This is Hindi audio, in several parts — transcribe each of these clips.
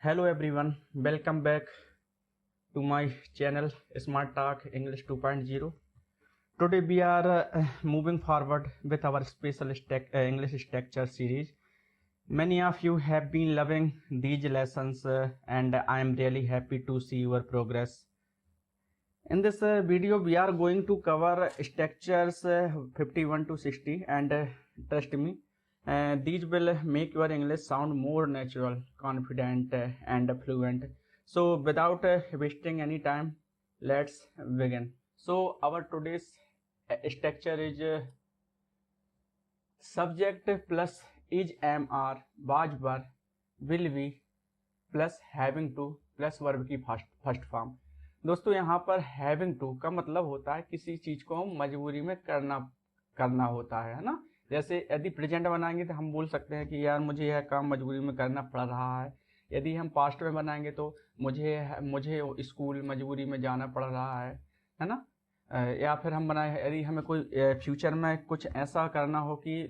Hello everyone, welcome back to my channel Smart Talk English 2.0. Today we are moving forward with our special English structure series. Many of you have been loving these lessons and I am really happy to see your progress. In this video we are going to cover structures 51 to 60 and trust me, these will make your English sound more natural, confident and fluent. So without wasting any time, let's begin. So our today's structure is subject plus is, am, are, was, were, will be plus having two plus verb की फर्स्ट फॉर्म। दोस्तों यहाँ पर हैविंग टू का मतलब होता है किसी चीज को हम मजबूरी में करना होता है ना। जैसे यदि प्रेजेंट बनाएंगे तो हम बोल सकते हैं कि यार मुझे यह काम मजबूरी में करना पड़ रहा है। यदि हम पास्ट में बनाएंगे तो मुझे स्कूल मजबूरी में जाना पड़ रहा है ना। या फिर हम बनाए यदि हमें कोई फ्यूचर में कुछ ऐसा करना हो कि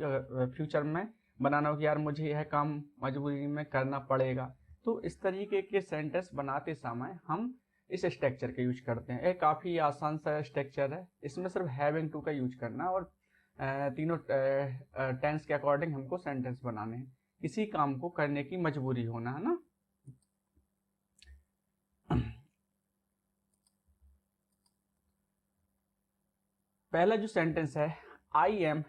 फ्यूचर में बनाना हो कि यार मुझे यह काम मजबूरी में करना पड़ेगा। तो इस तरीके के सेंटेंस बनाते समय हम इस स्ट्रक्चर का यूज करते हैं। ये काफ़ी आसान सा स्ट्रक्चर है, इसमें सिर्फ हैविंग टू का यूज करना और तीनों टेंस के अकॉर्डिंग हमको सेंटेंस बनाने हैं। किसी काम को करने की मजबूरी होना है ना। पहला जो सेंटेंस है, I am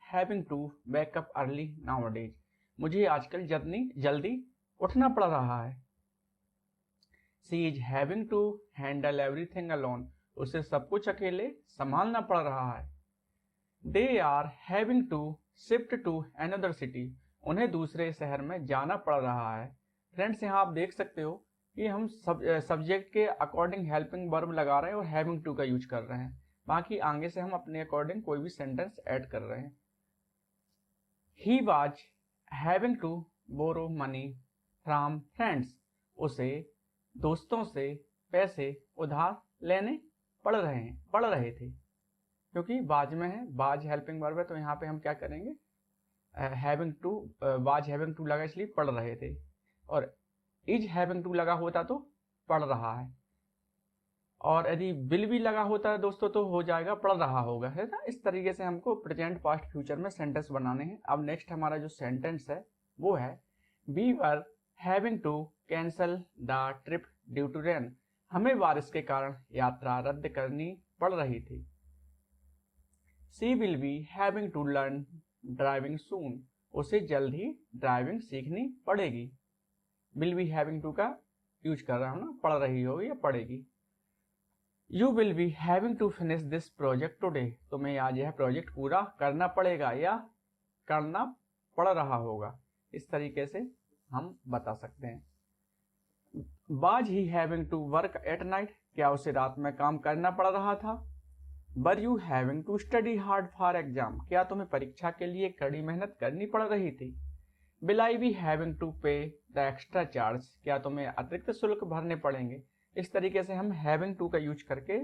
having to wake up early nowadays. मुझे आजकल जल्दी उठना पड़ रहा है। She is having to handle everything alone. उसे सब कुछ अकेले संभालना पड़ रहा है। They are having to shift to another city. उन्हें दूसरे शहर में जाना पड़ रहा है। फ्रेंड्स, यहाँ आप देख सकते हो कि हम सब्जेक्ट के अकॉर्डिंग हेल्पिंग वर्ब लगा रहे हैं और हैविंग टू का यूज कर रहे हैं। बाकी आगे से हम अपने अकॉर्डिंग कोई भी सेंटेंस ऐड कर रहे हैं। He was having to borrow money from friends. उसे दोस्तों से पैसे उधार लेने पड़ रहे थे। क्योंकि बाज में है, बाज हेल्पिंग वर्ब है, तो यहाँ पे हम क्या करेंगे, हैविंग टू, बाज हैविंग टू लगा इसलिए पढ़ रहे थे, और इज हैविंग टू लगा होता तो पढ़ रहा है, और यदि विल भी लगा होता है दोस्तों तो हो जाएगा पढ़ रहा होगा, है ना। इस तरीके से हमको प्रेजेंट पास्ट फ्यूचर में सेंटेंस बनाने हैं। अब नेक्स्ट हमारा जो सेंटेंस है वो है, we were having to cancel the trip due to rain. हमें बारिश के कारण यात्रा रद्द करनी पड़ रही थी। She will be having to learn driving soon. उसे जल्द ही ड्राइविंग सीखनी पड़ेगी। विल बी हैविंग टू का यूज कर रहा हूं ना, पढ़ रही होगी या पढ़ेगी। You will be having to finish this project today. तुम्हें आज यह प्रोजेक्ट पूरा करना पड़ेगा या करना पड़ रहा होगा। इस तरीके से हम बता सकते हैं। Was he having to work at night. क्या उसे रात में काम करना पड़ रहा था। Were you having to study hard for exam. क्या तुम्हें परीक्षा के लिए कड़ी मेहनत करनी पड़ रही थी। Will I be having to pay the extra charge. क्या तुम्हें अतिरिक्त शुल्क भरने पड़ेंगे। इस तरीके से हम हैविंग टू का यूज करके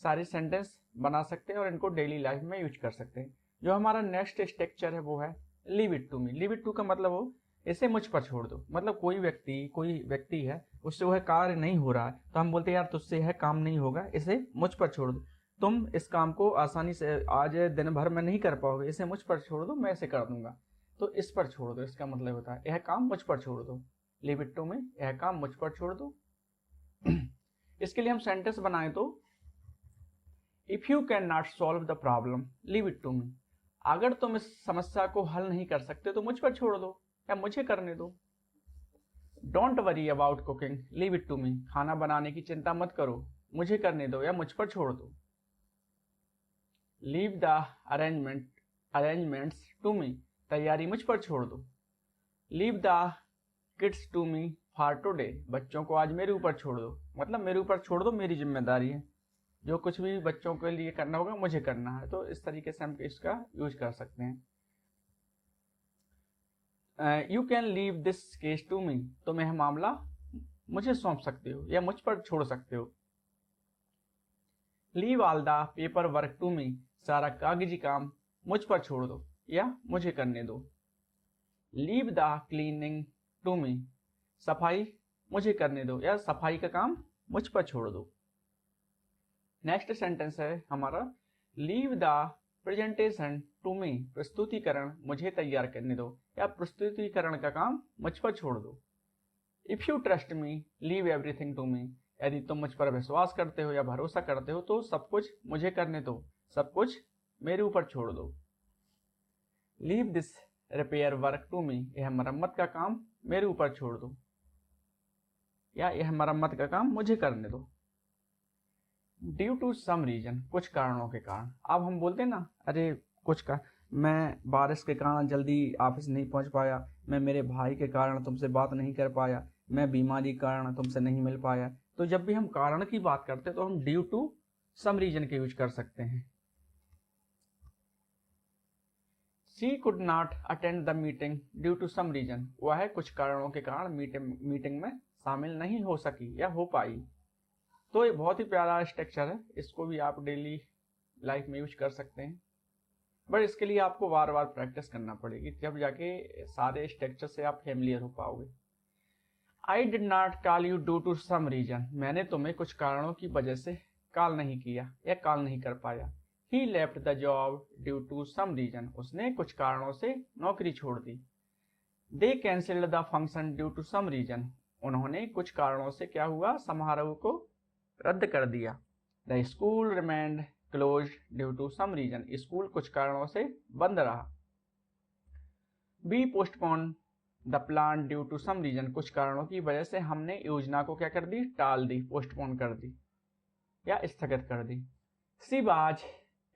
सारे सेंटेंस बना सकते हैं और इनको डेली लाइफ में यूज कर सकते हैं। जो हमारा नेक्स्ट स्ट्रक्चर है वो है leave it to me. Leave it to का मतलब हो इसे मुझ पर छोड़ दो। मतलब कोई व्यक्ति है, उससे वह कार्य नहीं हो रहा है तो हम बोलते हैं यार तुझसे यह काम नहीं होगा, इसे मुझ पर छोड़ दो। तुम इस काम को आसानी से आज दिन भर में नहीं कर पाओगे, इसे मुझ पर छोड़ दो, मैं इसे कर दूंगा। तो इस पर छोड़ दो, इसका मतलब होता है यह काम मुझ पर छोड़ दो। लीव इट टू मी, यह काम मुझ पर छोड़ दो। इसके लिए हम सेंटेंस बनाए तो, if you can not solve the problem leave it to me. अगर तुम इस समस्या को हल नहीं कर सकते तो मुझ पर छोड़ दो या मुझे करने दो। Don't worry about cooking leave it to me. खाना बनाने की चिंता मत करो, मुझे करने दो या मुझ पर छोड़ दो। Leave the arrangements to me. तैयारी मुझ पर छोड़ दो। Leave the kids to me for today. बच्चों को आज मेरे ऊपर छोड़ दो। मतलब मेरे ऊपर छोड़ दो, मेरी जिम्मेदारी है, जो कुछ भी बच्चों के लिए करना होगा मुझे करना है। तो इस तरीके से हम इसका यूज कर सकते हैं। You can leave this case to me. तुम यह मामला मुझे सौंप सकते हो या मुझ पर छोड़ सकते हो। Leave all the paper work to me. सारा कागजी काम मुझ पर छोड़ दो या मुझे करने दो। Leave the cleaning to me. सफाई मुझे करने दो, या सफाई का काम मुझ पर छोड़ दो। नेक्स्ट सेंटेंस है हमारा, leave the presentation to me, प्रस्तुतिकरण मुझे तैयार करने दो, या प्रस्तुतिकरण का काम मुझ पर छोड़ दो। If you trust me leave everything to me, यदि तुम मुझ पर विश्वास करते हो या भरोसा करते हो तो सब कुछ मुझे करने दो, सब कुछ मेरे ऊपर छोड़ दो। Leave this repair work to me, यह मरम्मत का काम मेरे ऊपर छोड़ दो, या यह मरम्मत का काम मुझे करने दो। ड्यू टू सम रीजन, कुछ कारणों के कारण। अब हम बोलते हैं ना, अरे कुछ का, मैं बारिश के कारण जल्दी ऑफिस नहीं पहुंच पाया, मैं मेरे भाई के कारण तुमसे बात नहीं कर पाया, मैं बीमारी के कारण तुमसे नहीं मिल पाया। तो जब भी हम कारण की बात करते हैं तो हम ड्यू टू सम रीजन के यूज कर सकते हैं। She could not attend the meeting due to some reason, वह कुछ कारणों के कारण मीटिंग में शामिल नहीं हो सकी या हो पाई। तो ये बहुत ही प्यारा स्ट्रक्चर है, इसको भी आप डेली लाइफ में यूज कर सकते हैं, बट इसके लिए आपको बार बार प्रैक्टिस करना पड़ेगी, जब जाके सारे स्ट्रक्चर से आप फेमिलियर हो पाओगे। I did not call you due to some reason, मैंने तुम्हें कुछ कारणों की वजह से कॉल नहीं किया या कॉल नहीं कर पाया। He left the job due to some reason, उसने कुछ कारणों से नौकरी छोड़ दी। They cancelled the function due to some reason, उन्होंने कुछ कारणों से क्या हुआ, समारोह को रद्द कर दिया। The school remained close due to some reason, school कुछ कारणों से बंद रहा। Be postpone the plan due to some reason, कुछ कारणों की वजह से हमने योजना को क्या कर दी, टाल दी, पोस्टपोन कर दी या स्थगित कर दी। She was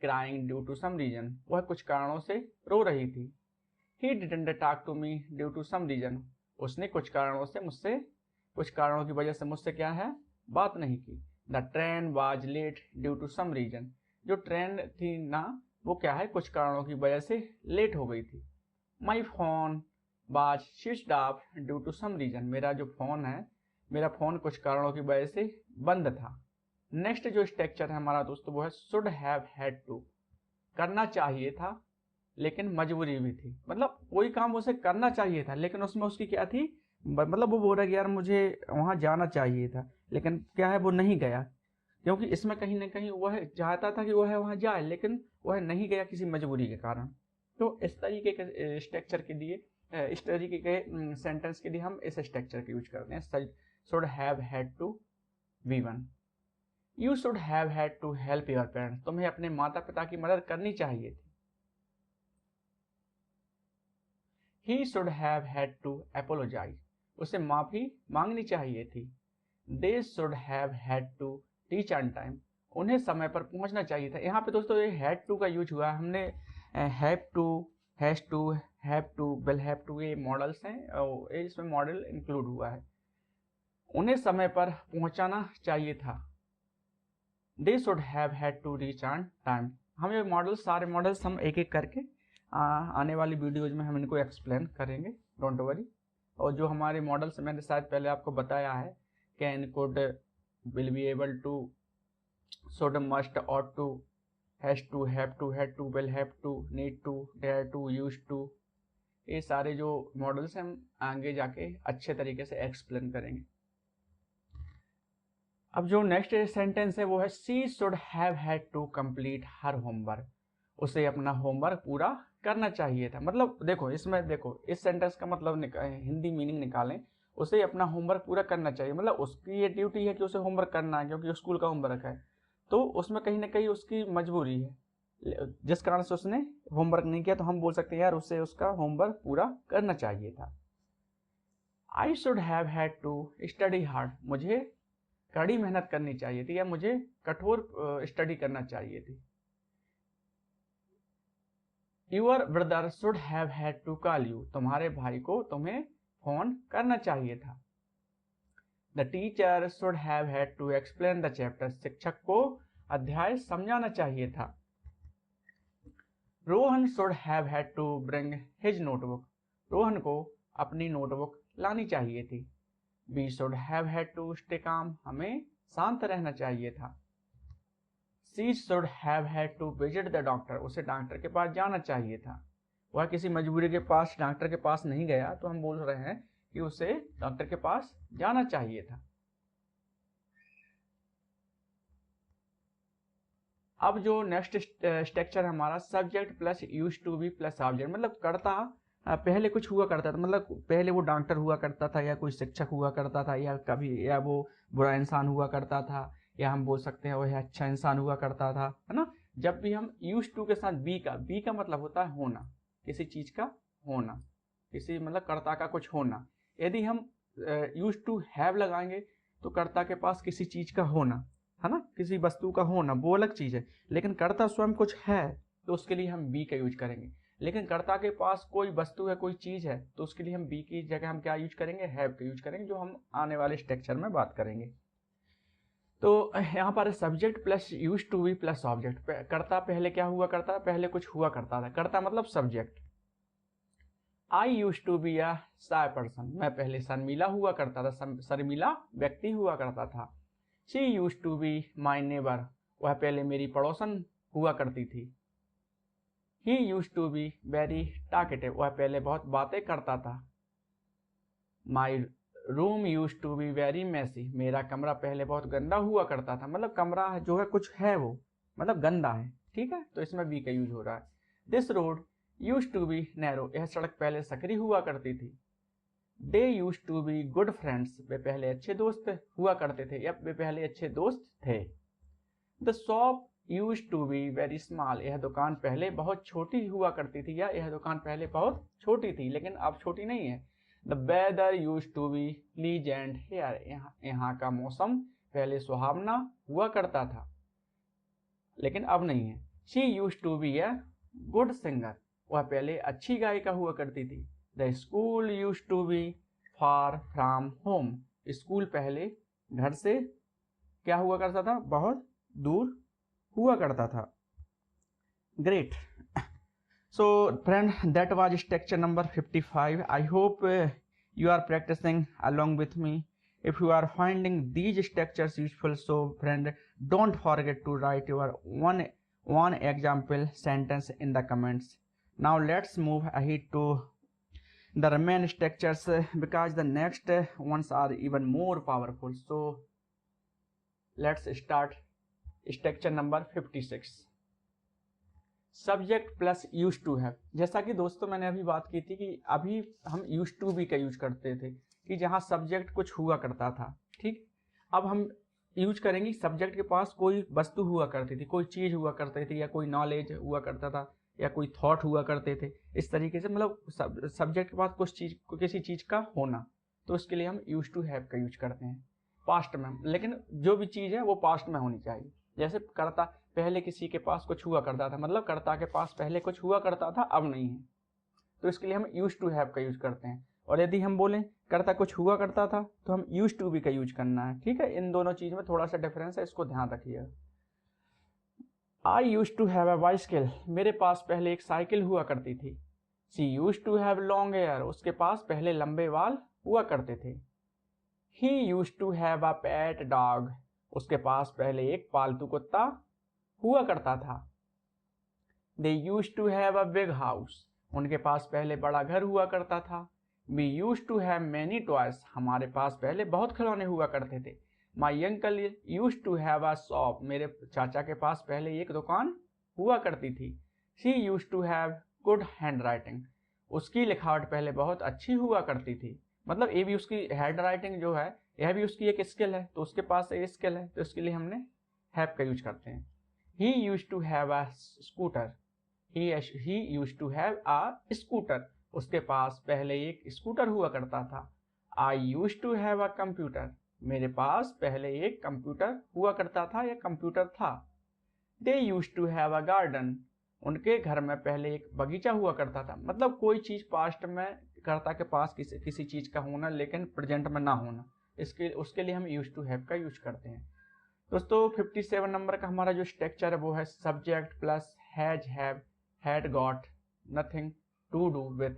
crying due to some reason, वह कुछ कारणों से रो रही थी। He didn't talk to me due to some reason, उसने कुछ कारणों से मुझसे, कुछ कारणों की वजह से मुझसे क्या है, बात नहीं की। The train was late due to some reason, जो ट्रेन थी ना वो क्या है, कुछ कारणों की वजह से लेट हो गई थी। My phone was switched off due to some reason, मेरा जो फोन है, मेरा फोन कुछ कारणों की वजह से बंद था। नेक्स्ट जो स्ट्रक्चर है हमारा दोस्तों वो है शुड हैव हैड टू, करना चाहिए था लेकिन मजबूरी भी थी, मतलब कोई काम उसे करना चाहिए था लेकिन उसमें उसकी क्या थी, मतलब वो बोल रहा है कि यार मुझे वहां जाना चाहिए था लेकिन क्या है वो नहीं गया, क्योंकि इसमें कहीं ना कहीं वह चाहता था कि वह वहां जाए लेकिन वह नहीं गया किसी मजबूरी के कारण। तो इस तरीके के स्ट्रक्चर के लिए, इस तरीके के सेंटेंस के लिए हम इस स्ट्रक्चर का यूज करते हैं, should have had to V1। You should have had to help your parents, तुम्हें अपने माता पिता की मदद करनी चाहिए थी। He should have had to apologize, उसे माफी मांगनी चाहिए थी। They should have had to reach on time, उन्हें समय पर पहुंचना चाहिए था। यहाँ पे दोस्तों ये हैड टू का यूज हुआ है, हमने have to, has to, have to, will have to, ये मॉडल्स हैं और इसमें मॉडल इंक्लूड हुआ है। उन्हें समय पर पहुंचाना चाहिए था। They should have had to reach on time. हम ये मॉडल, सारे मॉडल्स हम एक एक करके आने वाली वीडियोज में हम इनको एक्सप्लेन करेंगे, डोंट वरी। और जो हमारे मॉडल्स मैंने शायद पहले आपको बताया है, can, could, will be able to, should, must, ought to, has to, have to, had to, will have to, need to, dare to, use to, ये सारे जो मॉडल्स हम आगे जाके अच्छे तरीके से एक्सप्लेन करेंगे। अब जो नेक्स्ट सेंटेंस है वो है she should have had to complete her homework, उसे अपना होमवर्क पूरा करना चाहिए था। मतलब देखो इसमें, देखो इस सेंटेंस का मतलब हिंदी मीनिंग निकालें, उसे अपना होमवर्क पूरा करना चाहिए, मतलब उसकी ये ड्यूटी है कि उसे होमवर्क करना है क्योंकि स्कूल का होमवर्क है, तो उसमें कहीं ना कहीं उसकी मजबूरी है जिस कारण से उसने होमवर्क नहीं किया, तो हम बोल सकते हैं यार उसे उसका होमवर्क पूरा करना चाहिए था। I should have had to study hard, मुझे कड़ी मेहनत करनी चाहिए थी या मुझे कठोर स्टडी करना चाहिए थी। Your brother should have had to call you, तुम्हारे भाई को तुम्हें फोन करना चाहिए था। The teacher should have had to explain the chapter, शिक्षक को अध्याय समझाना चाहिए था। Rohan should have had to bring his notebook, Rohan को अपनी नोटबुक लानी चाहिए थी। We should have had to stay calm, हमें शांत रहना चाहिए था। She should have had to visit the doctor, उसे डॉक्टर के पास जाना चाहिए था। वह किसी मजबूरी के पास डॉक्टर के पास नहीं गया, तो हम बोल रहे हैं कि उसे डॉक्टर के पास जाना चाहिए था। अब जो नेक्स्ट स्ट्रक्चर है हमारा subject plus use to be plus object, मतलब कर्ता पहले कुछ हुआ करता था, मतलब पहले वो डॉक्टर हुआ करता था या कोई शिक्षक हुआ करता था या कभी या वो बुरा इंसान हुआ करता था या हम बोल सकते हैं वह अच्छा इंसान हुआ करता था, है ना। जब भी हम यूज टू के साथ बी का मतलब होता है होना, किसी चीज का होना, किसी मतलब कर्ता का कुछ होना। यदि हम यूज टू हैव लगाएंगे तो कर्ता के पास किसी चीज का होना, है ना, किसी वस्तु का होना वो अलग चीज है। लेकिन कर्ता स्वयं कुछ है तो उसके लिए हम बी का यूज करेंगे। लेकिन कर्ता के पास कोई वस्तु है, कोई चीज है, तो उसके लिए हम बी की जगह हम क्या यूज करेंगे, हैव का यूज करेंगे, जो हम आने वाले स्ट्रक्चर में बात करेंगे। तो यहाँ पर subject plus use to be plus object. कर्ता पहले क्या हुआ करता था, पहले कुछ हुआ करता था, कर्ता मतलब subject. I use to be a shy person, मैं पहले शर्मिला हुआ करता था, शर्मिला व्यक्ति हुआ करता था। She use to be my neighbour, वह पहले मेरी पड़ोसन हुआ करती थी। He use to be very talkative, वह पहले बहुत बातें करता था। My room use to be very messy, मेरा कमरा पहले बहुत गंदा हुआ करता था, मतलब कमरा जो है कुछ है वो मतलब गंदा है, ठीक है, तो इसमें बी का यूज हो रहा है। This road use to be narrow, यह सड़क पहले सकरी हुआ करती थी। They use to be good friends, वे पहले अच्छे दोस्त हुआ करते थे या वे पहले अच्छे दोस्त थे। The shop use to be very small, यह दुकान पहले बहुत छोटी हुआ करती थी या यह दुकान पहले बहुत छोटी थी लेकिन अब छोटी नहीं है। The weather use to be pleasant here, यहाँ का मौसम पहले सुहावना हुआ करता था लेकिन अब नहीं है। She use to be a good singer, वह पहले अच्छी गायिका हुआ करती थी। The school use to be far from home, school पहले घर से क्या हुआ करता था, बहुत दूर हुआ करता था। Great. So friend, that was structure number 55. I hope you are practicing along with me. If you are finding these structures useful, so friend, don't forget to write your one example sentence in the comments. Now let's move ahead to the remaining structures because the next ones are even more powerful. So let's start structure number 56, subject plus use to have. जैसा कि दोस्तों मैंने अभी बात की थी कि अभी हम यूज टू बी का यूज करते थे कि जहां सब्जेक्ट कुछ हुआ करता था, ठीक। अब हम यूज करेंगे सब्जेक्ट के पास कोई वस्तु हुआ करती थी, कोई चीज हुआ करती थी या कोई नॉलेज हुआ करता था या कोई थॉट हुआ करते थे, इस तरीके से मतलब सब्जेक्ट के पास कुछ चीज किसी चीज का होना, तो उसके लिए हम यूज टू हैव का यूज करते हैं पास्ट में। लेकिन जो भी चीज है वो पास्ट में होनी चाहिए। जैसे कर्ता पहले किसी के पास कुछ हुआ करता था, मतलब कर्ता के पास पहले कुछ हुआ करता था अब नहीं है, तो इसके लिए हम यूज टू हैव का यूज करते हैं। और यदि हम बोलें कर्ता कुछ हुआ करता था तो हम यूज टू बी का यूज करना है, ठीक है। इन दोनों चीज में थोड़ा सा डिफरेंस है, इसको ध्यान रखिएगा। I use to have a bicycle, मेरे पास पहले एक साइकिल हुआ करती थी। She use to have long hair, उसके पास पहले लंबे बाल हुआ करते थे। He use to have a pet dog, उसके पास पहले एक पालतू कुत्ता हुआ करता था। They use to have a big house, उनके पास पहले बड़ा घर हुआ करता था। We use to have many toys, हमारे पास पहले बहुत खिलौने हुआ करते थे। My uncle use to have a shop, मेरे चाचा के पास पहले एक दुकान हुआ करती थी। She use to have good handwriting, उसकी लिखावट पहले बहुत अच्छी हुआ करती थी। मतलब ये भी उसकी हैंड राइटिंग जो है यह भी उसकी एक स्किल है, तो उसके पास एक स्किल है, तो इसके लिए हमने हैव का यूज करते हैं। He use to have a scooter, he use to have a scooter, उसके पास पहले एक स्कूटर हुआ करता था। I use to have a computer, मेरे पास पहले एक कंप्यूटर हुआ करता था या कंप्यूटर था। They use to have a garden, उनके घर में पहले एक बगीचा हुआ करता था। मतलब कोई चीज पास्ट में कर्ता के पास किसी चीज का होना लेकिन प्रेजेंट में ना होना, इसके उसके लिए हम यूज टू हैव का यूज करते हैं। दोस्तों 57 नंबर का हमारा जो स्ट्रक्चर है वो है subject plus has have had got nothing to do with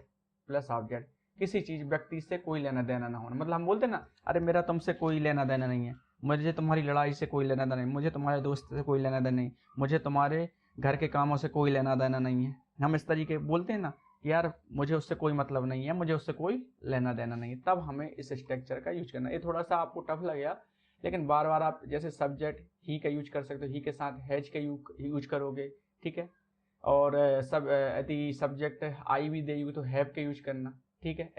plus object. किसी चीज व्यक्ति से कोई लेना देना ना होना, मतलब हम बोलते ना अरे मेरा तुमसे कोई लेना देना नहीं है, मुझे तुम्हारी लड़ाई से कोई लेना देना नहीं, मुझे तुम्हारे दोस्त से कोई लेना देना नहीं, मुझे तुम्हारे घर के कामों से कोई लेना देना नहीं है, हम इस तरीके बोलते हैं ना, यार मुझे उससे कोई मतलब नहीं है, मुझे उससे कोई लेना देना नहीं है, तब हमें इस स्ट्रक्चर का यूज करना है। ये थोड़ा सा आपको टफ लगेगा, लेकिन बार बार आप जैसे सब्जेक्ट ही का यूज कर सकते हो, ही के साथ हैज का यूज करोगे, ठीक है। और सब यदि सब्जेक्ट आई भी देगी तो हैव का यूज करना, ठीक है।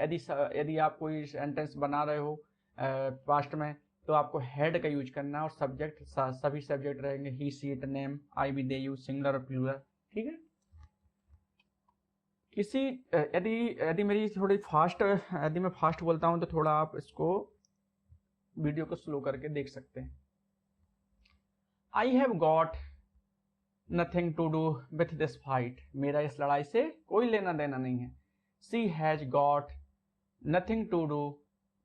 यदि आप कोई सेंटेंस बना रहे हो पास्ट में, तो आपको हैड का यूज करना है, और सब्जेक्ट सभी सब्जेक्ट रहेंगे, ही सी इट नेम आई भी दे यू, सिंगुलर और प्लूरल, ठीक है। किसी यदि यदि मेरी थोड़ी फास्ट यदि मैं फास्ट बोलता हूं तो थोड़ा आप इसको वीडियो को स्लो करके देख सकते हैं। I have got nothing to do with this fight, मेरा इस लड़ाई से कोई लेना देना नहीं है। She has got nothing to do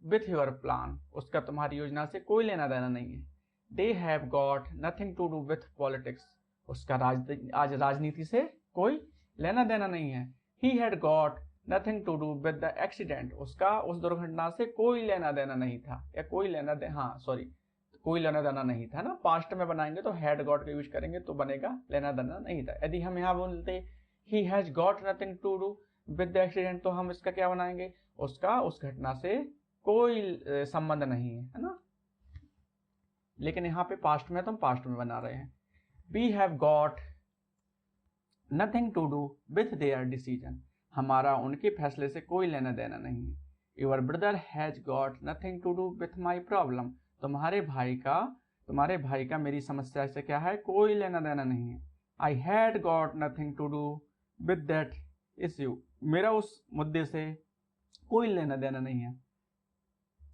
with your plan, उसका तुम्हारी योजना से कोई लेना देना नहीं है। They have got nothing to do with politics, उसका आज राजनीति से कोई लेना देना नहीं है। He had got nothing to do with the accident, उसका उस दुर्घटना से कोई लेना देना नहीं था, या कोई लेना दे हाँ सॉरी कोई लेना देना नहीं था ना। पास्ट में बनाएंगे तो हैड गॉट का यूज करेंगे तो बनेगा लेना देना नहीं था। यदि हम यहाँ बोलते he has got nothing to do with the accident, तो हम इसका क्या बनाएंगे, उसका उस घटना से कोई संबंध नहीं है ना। लेकिन यहाँ पे पास्ट में तो हम पास्ट में बना रहे हैं। We have got nothing to do with their decision, हमारा उनके फैसले से कोई लेना देना नहीं है। Your brother has got nothing to do with my problem, तुम्हारे भाई का मेरी समस्या से क्या है, कोई लेना देना नहीं है। I had got nothing to do with that issue, मेरा उस मुद्दे से कोई लेना देना नहीं है।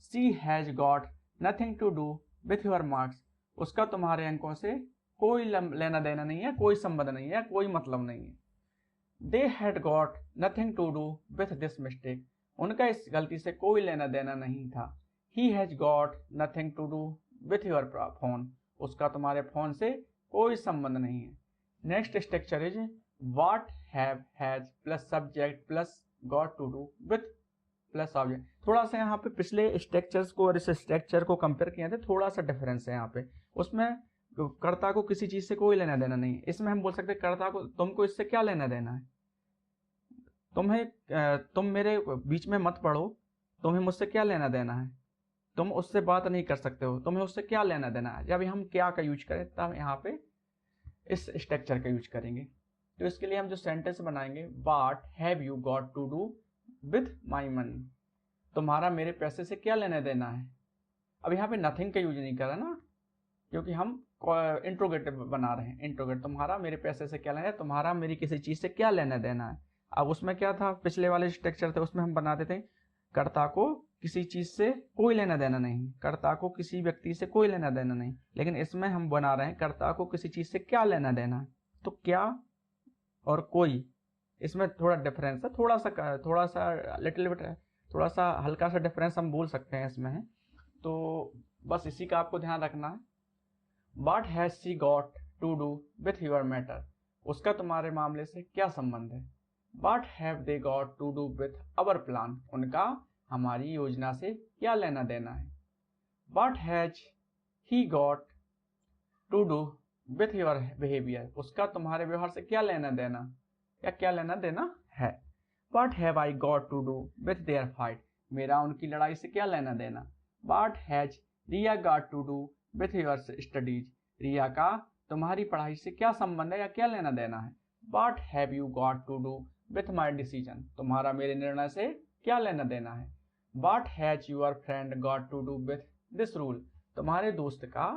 She has got nothing to do with your marks, उसका तुम्हारे अंकों से कोई लेना देना नहीं है, कोई संबंध नहीं है, कोई मतलब नहीं है। They had got nothing to do with this mistake, उनका इस गलती से कोई लेना देना नहीं था। He has got nothing to do with your phone, उसका तुम्हारे फोन से कोई संबंध नहीं है। Next structure is what have has plus subject plus got to do with plus object. थोड़ा सा यहाँ पे पिछले स्ट्रक्चर्स को और इस स्ट्रक्चर को कंपेयर किए थे, थोड़ा सा डिफरेंस है यहाँ पे। उसमें कर्ता को किसी चीज से कोई लेना देना नहीं है, इसमें हम बोल सकते हैं कर्ता को तुमको इससे क्या लेना देना है, तुम मेरे बीच में मत पड़ो, तुम्हें मुझसे क्या लेना देना है, तुम उससे बात नहीं कर सकते हो, तुम्हें उससे क्या लेना देना है। जब हम क्या का यूज करें तब यहाँ पे इस स्ट्रक्चर का यूज करेंगे। तो इसके लिए हम जो सेंटेंस बनाएंगे, what have you got to do with my money, तुम्हारा मेरे पैसे से क्या लेना देना है। अब यहाँ पे नथिंग का यूज नहीं करा ना, क्योंकि हम इंट्रोगेटिव बना रहे हैं। इंट्रोगेट, तुम्हारा मेरे पैसे से क्या लेना है, तुम्हारा मेरी किसी चीज से क्या लेना देना है। अब उसमें क्या था, पिछले वाले स्ट्रक्चर थे उसमें हम बनाते थे कर्ता को किसी चीज से कोई लेना देना नहीं, कर्ता को किसी व्यक्ति से कोई लेना देना नहीं। लेकिन इसमें हम बना रहे हैं कर्ता को किसी चीज से क्या लेना देना है। तो क्या और कोई, इसमें थोड़ा डिफरेंस है, थोड़ा सा लिटिल बिट है, थोड़ा सा हल्का सा डिफरेंस हम बोल सकते हैं इसमें है। तो बस इसी का आपको ध्यान रखना है। What has she got to do with your matter, उसका तुम्हारे मामले से क्या संबंध है। What have they got to do with our plan, उनका हमारी योजना से क्या लेना देना है। What has he got to do with your behavior, उसका तुम्हारे व्यवहार से क्या लेना देना या क्या लेना देना है। What have I got to do with their fight, मेरा उनकी लड़ाई से क्या लेना देना। What has Ria got to do with your studies, रिया का तुम्हारी पढ़ाई से क्या संबंध है या क्या लेना देना है। What have you got to do with my decision, तुम्हारा मेरे निर्णय से क्या लेना देना है। What has your friend got to do with this rule, तुम्हारे दोस्त का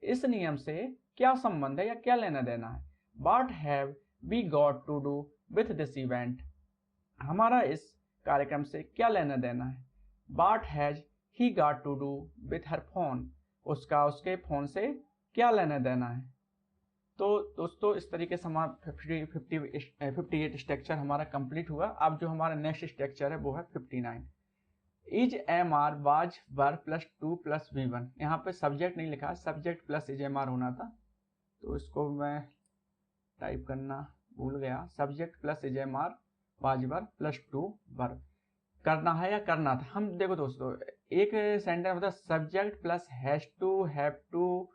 इस नियम से क्या संबंध है या क्या लेना देना है। What have we got to do with this event, हमारा इस कार्यक्रम से क्या लेना देना है। What has he got to do with her phone, उसका उसके फोन से क्या लेना देना है। तो दोस्तों इस तरीके से हमारा 58 स्ट्रक्चर हमारा कंप्लीट हुआ। अब जो हमारा नेक्स्ट स्ट्रक्चर है वो है 59। Is am are was were plus 2 plus V1, यहाँ पे सब्जेक्ट नहीं लिखा, subject plus is am are होना था, तो इसको मैं टाइप करना भूल गया। Subject plus is am are was were plus 2 were करना है या करना था। हम देखो दोस्तों एक सेंटेंस मतलब subject plus has to, have to,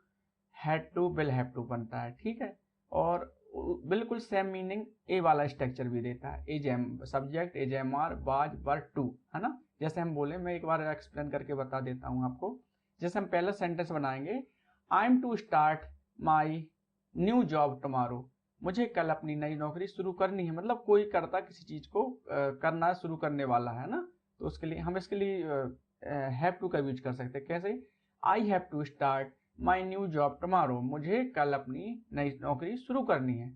had to, will have to बनता है, ठीक है। और बिल्कुल सेम मीनिंग ए वाला स्ट्रक्चर भी देता है। Is am subject, is am are, was, verb two, है ना। जैसे हम बोले, मैं एक बार एक्सप्लेन करके बता देता हूँ आपको। जैसे हम पहला सेंटेंस बनाएंगे, I am to start my new job tomorrow. मुझे कल अपनी नई नौकरी शुरू करनी है, मतलब कोई करता किसी चीज को करना शुरू करने वाला है ना, तो उसके लिए हम इसके लिए हैव टू का यूज कर सकते हैं। कैसे? I have to start my new job tomorrow. मुझे कल अपनी नई नौकरी शुरू करनी है।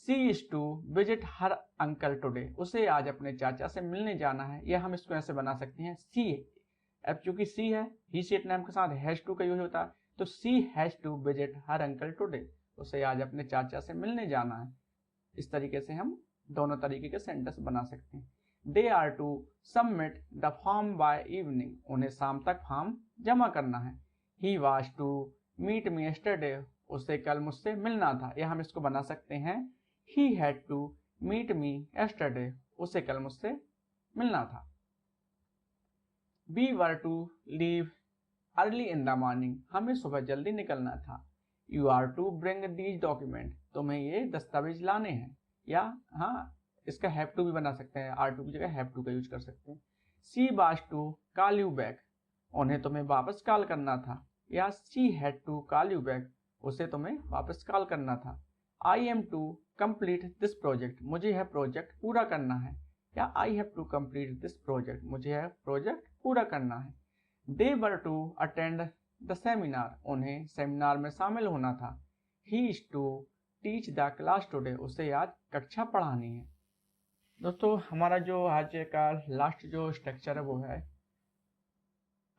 She is to visit her uncle today. उसे आज अपने चाचा से मिलने जाना है। या हम इसको ऐसे बना सकते हैं, सी, अब चूंकि सी है, ही सेट नाम के साथ हैज टू का यूज होता है, तो she has to visit her uncle today. उसे आज अपने चाचा से मिलने जाना है। इस तरीके से हम दोनों तरीके के सेंटेंस बना सकते हैं। They are to submit the form by evening. उन्हें शाम तक फॉर्म जमा करना है। He was to meet me yesterday. उसे कल मुझसे मिलना था। या हम इसको बना सकते हैं, he had to meet me yesterday. उसे कल मुझसे मिलना था। We were to leave early in the morning. हमें सुबह जल्दी निकलना था। You are to bring these document. तुम्हें ये दस्तावेज लाने हैं। या हाँ, इसका हैव टू भी बना सकते हैं, आर टू की जगह हैव टू का यूज कर सकते हैं। She was to call you back. उन्हें तुम्हें वापस कॉल करना था। या she had to call you back. उसे तुम्हें वापस कॉल करना था। I am to complete this project. मुझे यह प्रोजेक्ट पूरा करना है। या I have to complete this project. मुझे यह प्रोजेक्ट पूरा करना है। They were to attend the seminar. उन्हें सेमिनार में शामिल होना था। He is to teach the class today. उसे आज कक्षा पढ़ानी है। दोस्तों, हमारा जो आज का लास्ट जो स्ट्रक्चर है वो है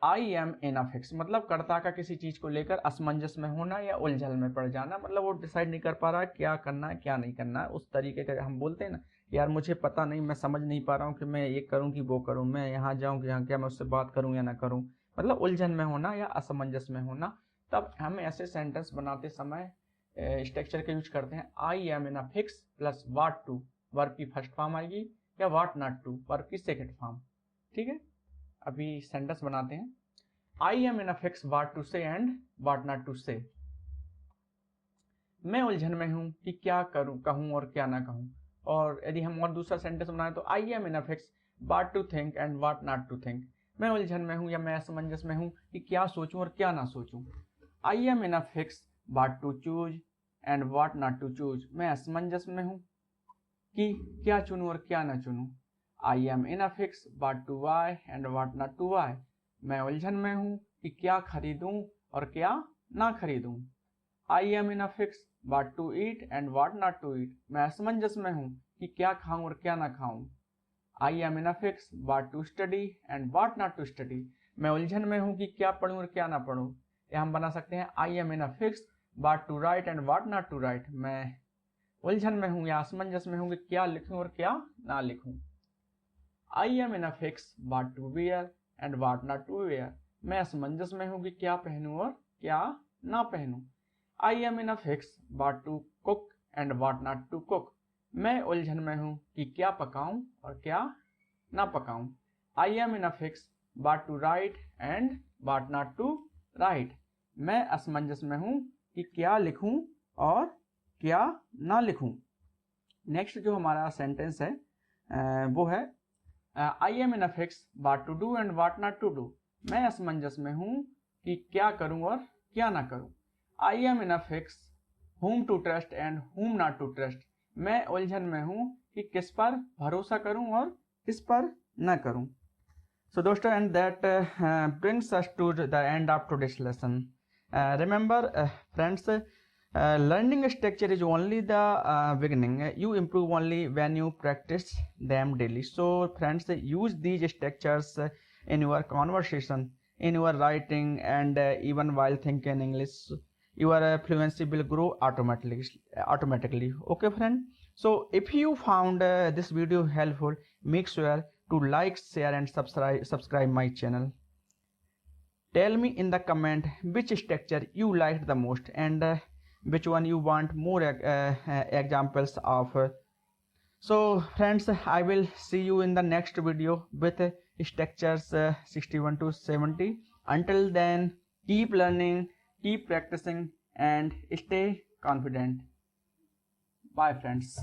आई एम इन अफिक्स। मतलब कर्ता का किसी चीज को लेकर असमंजस में होना या उलझन में पड़ जाना। मतलब वो डिसाइड नहीं कर पा रहा क्या करना है क्या नहीं करना है। उस तरीके का हम बोलते हैं ना, यार मुझे पता नहीं, मैं समझ नहीं पा रहा हूँ कि मैं ये करूँ कि वो करूँ, मैं यहाँ जाऊँ कि यहाँ, क्या मैं उससे बात करूँ या ना करूँ। मतलब उलझन में होना या असमंजस में होना। तब हम ऐसे सेंटेंस बनाते समय स्ट्रक्चर का यूज करते हैं, I am in a fix plus what to, verb की फर्स्ट फॉर्म आएगी, या वाट नॉट टू, वर्ब की सेकेंड फॉर्म। ठीक है, अभी सेंटेंस बनाते हैं। I am in a fix what to say and what not to say. मैं उलझन में हूं कि क्या करूं, कहूं और क्या ना कहूं। और यदि हम और दूसरा सेंटेंस बनाए तो I am in a fix what to think and what not to think. मैं उलझन में हूं या मैं असमंजस में हूं कि क्या सोचूं और क्या ना सोचूं। I am in a fix what to choose and what not to choose. मैं असमंजस में हूं कि क्या चुनूं और क्या ना चुनूं। I am in a fix what to buy and what not to buy. मैं उलझन में हूं कि क्या खरीदूं और क्या ना खरीदूं। I am in a fix what to eat and what not to eat. मैं असमंजस में हूं कि क्या खाऊं और क्या ना खाऊं। I am in a fix what to study and what not to study. मैं उलझन में हूं कि क्या पढ़ूं और क्या ना पढ़ूं। या हम बना सकते हैं, I am in a fix what to write and what not to write. मैं उलझन में हूं या असमंजस में हूं कि क्या लिखूं और क्या ना लिखूं। I am in a fix what to wear and what not to wear. मैं असमंजस में हूं कि क्या पहनूं और क्या ना पहनूं। I am in a fix what to cook and what not to cook. मैं उलझन में हूं कि क्या पकाऊं और क्या ना पकाऊं। I am in a fix what to write and what not to write. मैं असमंजस में हूं कि क्या लिखूं और क्या ना लिखूं। नेक्स्ट जो हमारा सेंटेंस है वो है I am in a fix what to do and what not to do. मैं असमंजस में हूं कि क्या करूं और क्या ना करूं। I am in a fix whom to trust and whom not to trust. मैं उलझन में हूं कि किस पर भरोसा करूं और किस पर न करूं। So दोस्तों, and that brings us to the end of today's lesson. Remember, friends, learning structure is only the beginning. You improve only when you practice them daily. So friends, use these structures in your conversation, in your writing, and even while thinking English. Your fluency will grow automatically. Okay friend, so if you found this video helpful, make sure to like, share and subscribe my channel. Tell me in the comment which structure you liked the most and which one you want more examples of. So friends, I will see you in the next video with structures 61 to 70. Until then, keep learning, keep practicing and stay confident. Bye friends.